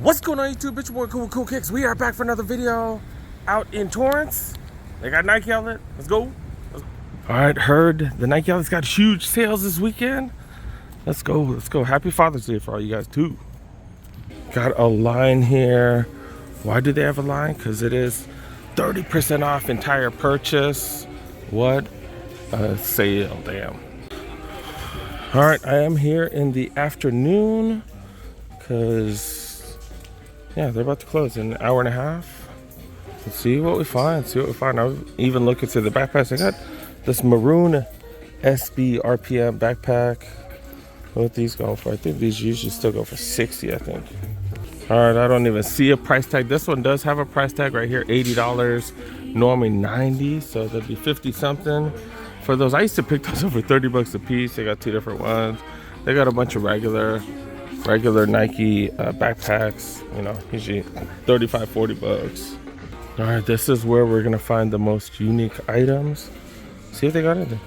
What's going on YouTube? Bitch, your boy Cool Kicks. We are back for another video out in Torrance. They got Nike outlet. Let's go. All right, heard the Nike outlet's got huge sales this weekend. Let's go. Let's go. Happy Father's Day for all you guys too. Got a line here. Why do they have a line? Because it is 30% off entire purchase. What a sale, damn. All right, I am here in the afternoon because yeah, they're about to close in an hour and a half. Let's see what we find. I was even looking through the backpacks. I got this maroon SB RPM backpack. What these going for? I think these usually still go for 60, I think. All right, I don't even see a price tag. This one does have a price tag right here, $80, normally 90, so that'd be 50 something. For those, I used to pick those up for 30 bucks a piece. They got two different ones. They got a bunch of regular Nike backpacks, you know, usually 35, 40 bucks. All right, this is where we're gonna find the most unique items. See if they got anything.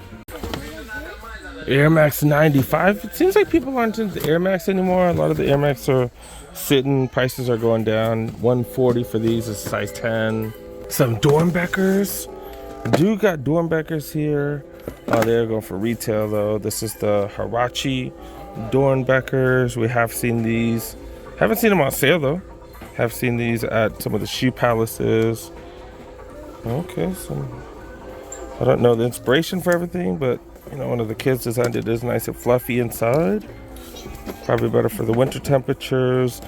Air Max 95. It seems like people aren't into the Air Max anymore. A lot of the Air Max are sitting, prices are going down. 140 for these is size 10. Some Dornbeckers. Do got Dornbeckers here. They're going for retail though. This is the Hirachi Dornbeckers. We have seen these. Haven't seen them on sale though. Have seen these at some of the shoe palaces. Okay, so I don't know the inspiration for everything, but you know, one of the kids designed it. It is nice and fluffy inside. Probably better for the winter temperatures.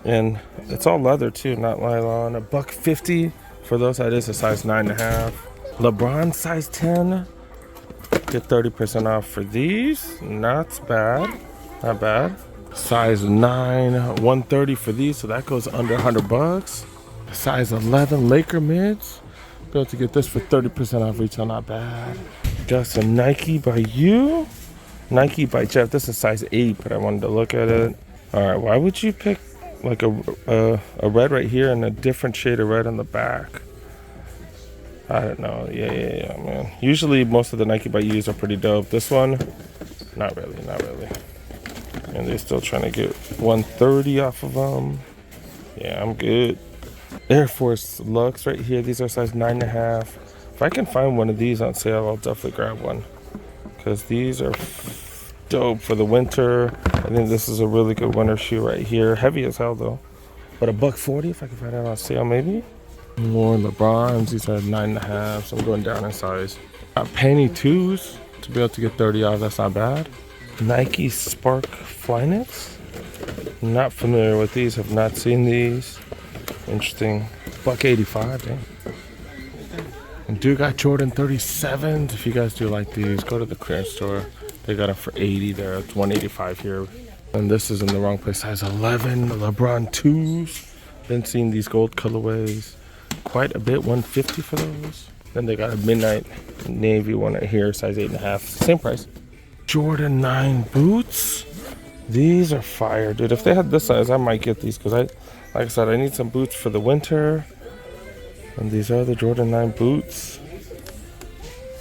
And it's all leather too, not nylon. $150 for those. That is a size 9.5. LeBron size 10. Get 30% off for these. Not bad. Not bad. Size 9, 130 for these, so that goes under 100 bucks. Size 11 Laker mids. Be able to get this for 30% off retail. Not bad. Got some Nike by you. Nike by Jeff. This is size 8, but I wanted to look at it. All right, why would you pick like a red right here and a different shade of red on the back? I don't know. Yeah, man. Usually most of the Nike by U's are pretty dope. This one, not really. And they're still trying to get 130 off of them. Yeah, I'm good. Air Force Lux right here. These are size 9.5. If I can find one of these on sale, I'll definitely grab one. Because these are dope for the winter. I think this is a really good winter shoe right here. Heavy as hell though. But $140 if I can find it on sale maybe. More LeBrons. These are 9.5, so I'm going down in size. Got Penny 2s to be able to get 30 off. That's not bad. Nike Spark Flyknits. Not familiar with these. Have not seen these. Interesting. $185. Dang. And do got Jordan 37s. If you guys do like these, go to the clearance store. They got them for 80 there. It's 185 here. And this is in the wrong place. Size 11 LeBron 2s. Been seeing these gold colorways quite a bit. 150 for those. Then they got a midnight navy one right here, size 8.5. Same price. Jordan 9 boots. These are fire, dude. If they had this size, I might get these because like I said, I need some boots for the winter. And these are the Jordan 9 boots.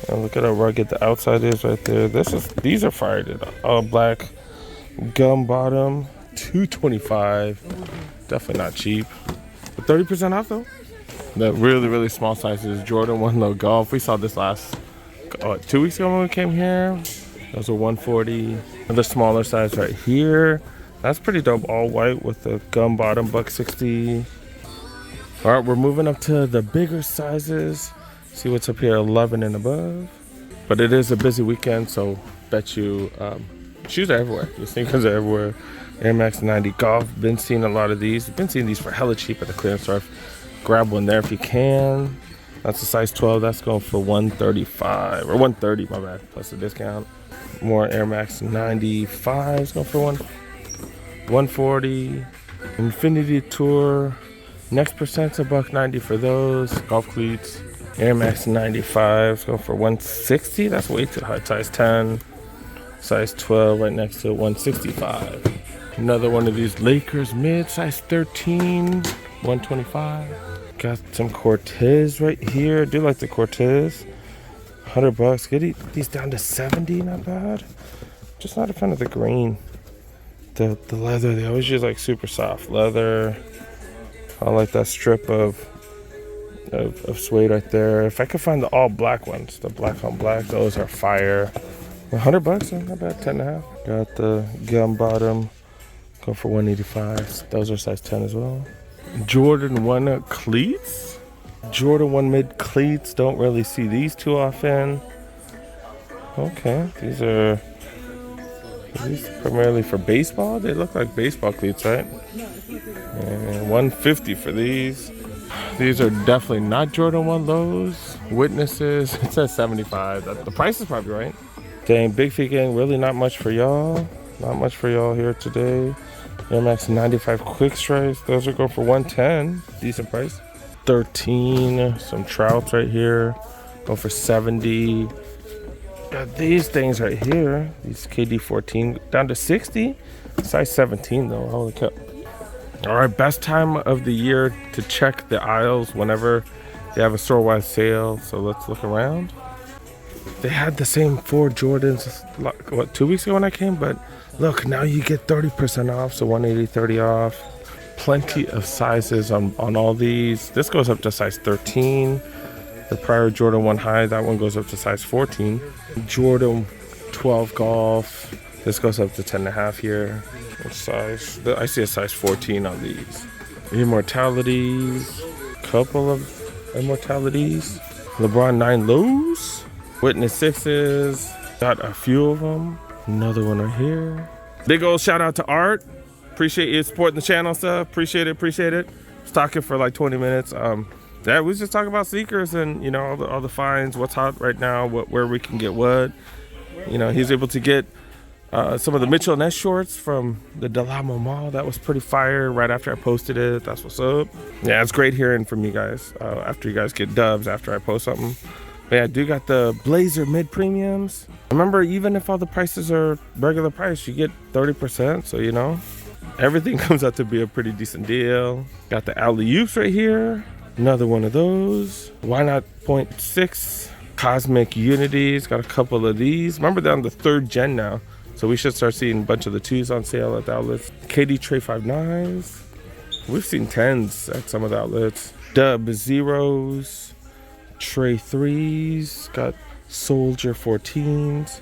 And look at how rugged the outside is right there. These are fire, dude. All black gum bottom, $225. Definitely not cheap. But 30% off though. The really small sizes. Jordan 1 Low Golf. We saw this last 2 weeks ago when we came here. Those are 140. And the smaller size right here. That's pretty dope. All white with the gum bottom, $160. All right, we're moving up to the bigger sizes. See what's up here, 11 and above. But it is a busy weekend, so bet you shoes are everywhere. Your sneakers are everywhere. Air Max 90 Golf. Been seeing a lot of these. Been seeing these for hella cheap at the clearance store. Grab one there if you can. That's a size 12. That's going for 135 or 130. My bad. Plus a discount. More Air Max 95s going for 140. Infinity Tour. Next percent's $190 for those. Golf cleats. Air Max 95s going for 160. That's way too high. Size 10. Size 12 right next to 165. Another one of these Lakers mid, size 13, 125. Got some Cortez right here. I do like the Cortez. $100. Get these down to 70, not bad. Just not a fan of the green. The leather, they always use like super soft leather. I like that strip of suede right there. If I could find the all black ones, the black on black, those are fire. $100, not bad, 10 and a half. Got the gum bottom, go for 185. Those are size 10 as well. Jordan 1 cleats. Jordan 1 mid cleats, don't really see these too often. Okay, these are primarily for baseball. They look like baseball cleats, right? And 150 for these. These are definitely not Jordan 1 lows. Witnesses, it says 75. The price is probably right. Dang, Big Feet Gang, really not much for y'all. Not much for y'all here today. Air Max 95 quick strikes. Those are going for 110. Decent price. 13. Some trouts right here. Going for 70. Got these things right here. These KD 14 down to 60. Size 17 though. Holy cow. All right, best time of the year to check the aisles whenever they have a store-wide sale. So let's look around. They had the same 4 Jordans, what, 2 weeks ago when I came, but look, now you get 30% off, so 180, 30 off. Plenty of sizes on all these. This goes up to size 13. The prior Jordan 1 high, that one goes up to size 14. Jordan 12 golf, this goes up to 10 and a half here. What size? I see a size 14 on these. Immortalities, couple of immortalities. LeBron 9 lows. Witness 6s, got a few of them. Another one right here. Big old shout out to Art. Appreciate you supporting the channel stuff. Appreciate it. Was talking for like 20 minutes. Yeah, we was just talking about sneakers and, you know, all the finds, what's hot right now, where we can get what. You know, he's able to get some of the Mitchell & Ness shorts from the Del Amo Mall. That was pretty fire right after I posted it. That's what's up. Yeah, it's great hearing from you guys after you guys get dubs after I post something. But yeah, I do got the Blazer mid premiums. Remember, even if all the prices are regular price, you get 30%. So, you know, everything comes out to be a pretty decent deal. Got the alley-oops right here. Another one of those. Why not 0.6 Cosmic Unities? Got a couple of these. Remember, they're on the 3rd gen now. So we should start seeing a bunch of the 2s on sale at the outlets. KD Tray 5.9s. We've seen 10s at some of the outlets. Dub 0s. Tray 3s, got Soldier 14s.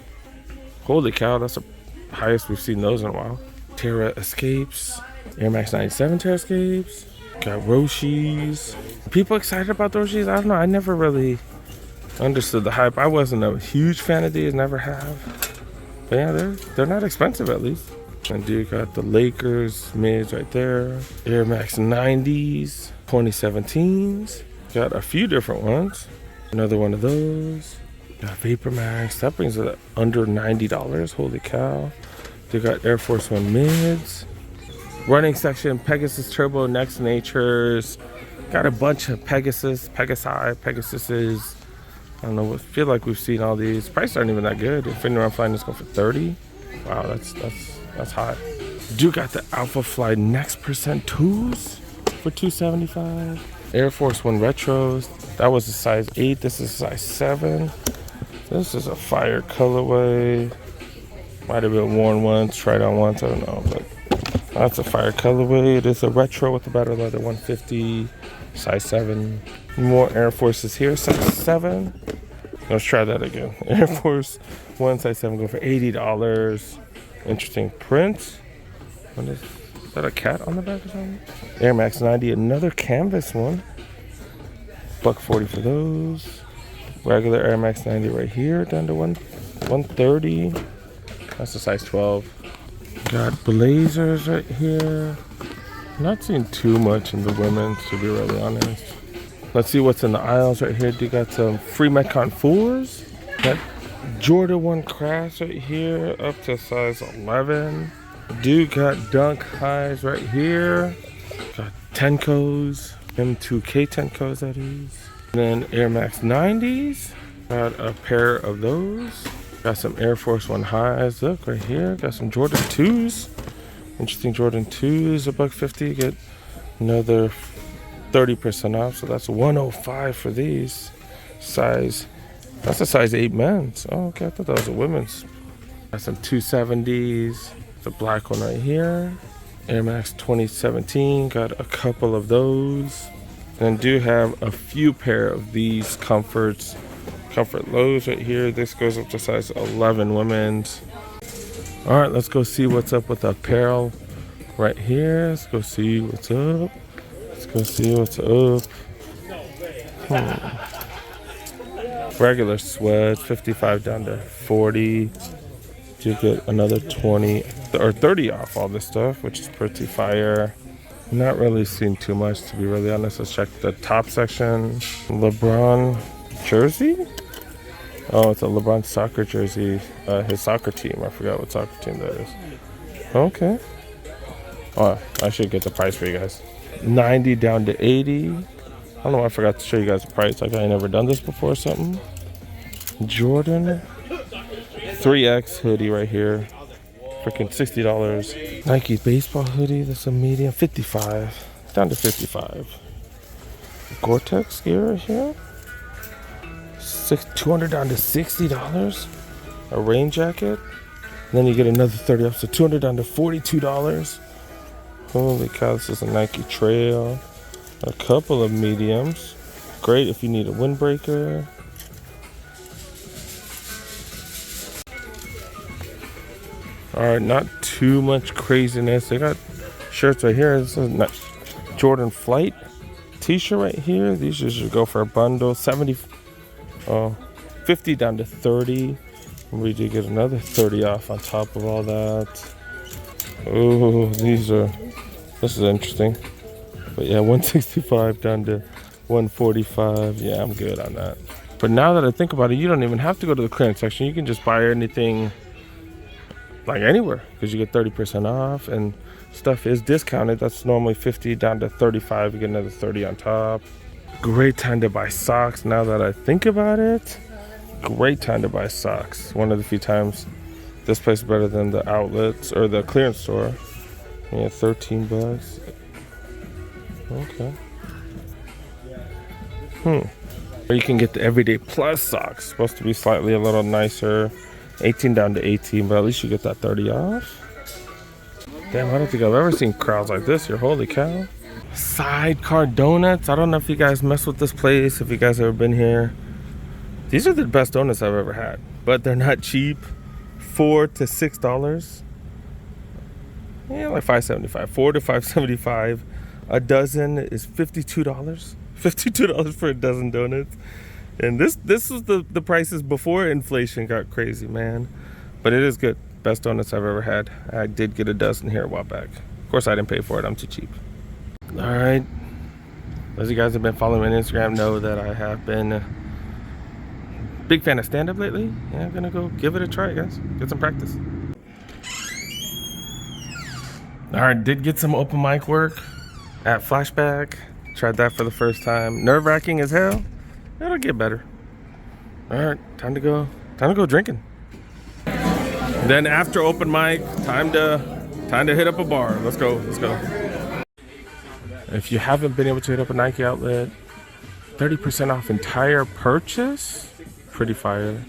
Holy cow, that's the highest we've seen those in a while. Terra Escapes, Air Max 97 Terra Escapes. Got Roshis. People excited about Roshis? I don't know, I never really understood the hype. I wasn't a huge fan of these, never have. But yeah, they're not expensive at least. And dude, got the Lakers mids right there. Air Max 90s, 2017s. Got a few different ones. Another one of those. Got Vapor Max. That brings it under $90. Holy cow. They got Air Force One mids. Running section, Pegasus Turbo, Next Natures. Got a bunch of Pegasuses. I don't know. I feel like we've seen all these. Prices aren't even that good. Infinity Run Flying is going for 30. Wow, that's hot. Do got the Alpha Fly Next Percent 2s for $275. Air Force One retros. That was a size 8. This is a size 7. This is a fire colorway. Might have been worn once, tried on once, I don't know, but that's a fire colorway. It is a retro with the better leather, 150, size 7. More Air Forces here, size 7. Let's try that again. Air Force One, size 7, go for $80. Interesting print. Is that a cat on the back or something? Air Max 90, another canvas one. $140 for those. Regular Air Max 90 right here, down to 130. That's a size 12. Got Blazers right here. Not seeing too much in the women's, to be really honest. Let's see what's in the aisles right here. You got some Free Metcon 4s. Got Jordan 1 Crash right here, up to size 11. Dude got Dunk Highs right here. Got Tenkos, M2K Tenkos that is. And then Air Max 90s. Got a pair of those. Got some Air Force One highs. Look right here. Got some Jordan 2s. Interesting Jordan 2s, $150. Get another 30% off. So that's $105 for these. Size. That's a size 8 men's. Oh, okay. I thought that was a women's. Got some 270s. The black one right here. Air Max 2017. Got a couple of those. And do have a few pair of these comfort lows right here. This goes up to size 11 women's. All right, let's go see what's up with the apparel right here. Let's go see what's up. Let's go see what's up. Regular sweats, 55 down to 40. You get another 20 or 30 off all this stuff, which is pretty fire. Not really seeing too much, to be really honest. Let's check the top section. LeBron jersey? Oh, it's a LeBron soccer jersey. His soccer team. I forgot what soccer team that is. Okay. Oh, I should get the price for you guys. 90 down to 80. I don't know why I forgot to show you guys the price. Like I ain't never done this before or something. Jordan 3X hoodie right here. Freaking $60. Nike baseball hoodie. That's a medium. 55. Down to 55. Gore-Tex gear right here. 200 down to $60. A rain jacket. And then you get another 30 off. So 200 down to $42. Holy cow, this is a Nike Trail. A couple of mediums. Great if you need a windbreaker. Alright, not too much craziness. They got shirts right here. This is a Jordan Flight t-shirt right here. These should go for a bundle. 50 down to 30. We do get another 30 off on top of all that. Oh, this is interesting. But yeah, 165 down to 145. Yeah, I'm good on that. But now that I think about it, you don't even have to go to the clearance section. You can just buy anything like anywhere because you get 30% off and stuff is discounted. That's normally 50 down to 35. You get another 30 on top. Great time to buy socks now that I think about it. Great time to buy socks. One of the few times this place is better than the outlets or the clearance store. Yeah, 13 bucks. Okay. Or you can get the Everyday Plus socks. Supposed to be slightly a little nicer. 18 down to 18, but at least you get that 30 off. Damn, I don't think I've ever seen crowds like this here. Holy cow. Sidecar Donuts. I don't know if you guys mess with this place, if you guys ever been here. These are the best donuts I've ever had, but they're not cheap. $4 to $6. Yeah, like $5.75. $4 to $5.75. A dozen is $52. $52 for a dozen donuts. And this was the prices before inflation got crazy, man. But it is good. Best donuts I've ever had. I did get a dozen here a while back. Of course, I didn't pay for it. I'm too cheap. All right. As you guys have been following me on Instagram, know that I have been a big fan of stand-up lately. Yeah, I'm gonna go give it a try, guys. Get some practice. All right, did get some open mic work at Flashback. Tried that for the first time. Nerve-wracking as hell. It'll get better. All right, time to go drinking. Then after open mic, time to hit up a bar. Let's go. If you haven't been able to hit up a Nike outlet, 30% off entire purchase. Pretty fire.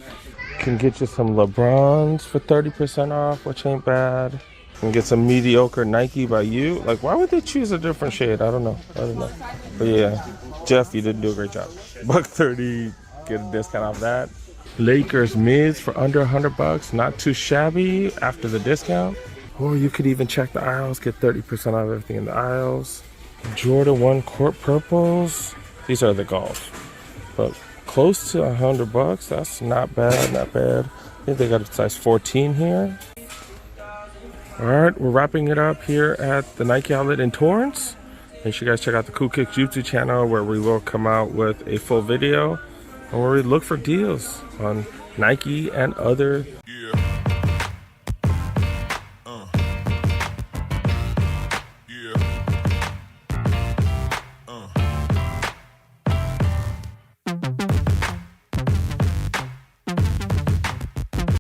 Can get you some LeBrons for 30% off, which ain't bad. Can get some mediocre Nike by you. Like, why would they choose a different shade? I don't know. But yeah, Jeff, you did do a great job. $130, get a discount off that. Lakers mids for under $100, not too shabby after the discount. Or you could even check the aisles, get 30% off everything in the aisles. Jordan 1 Court Purples. These are the golf, but close to $100. That's not bad. I think they got a size 14 here. All right, we're wrapping it up here at the Nike outlet in Torrance. Make sure you guys check out the Cool Kicks YouTube channel where we will come out with a full video and where we look for deals on Nike and other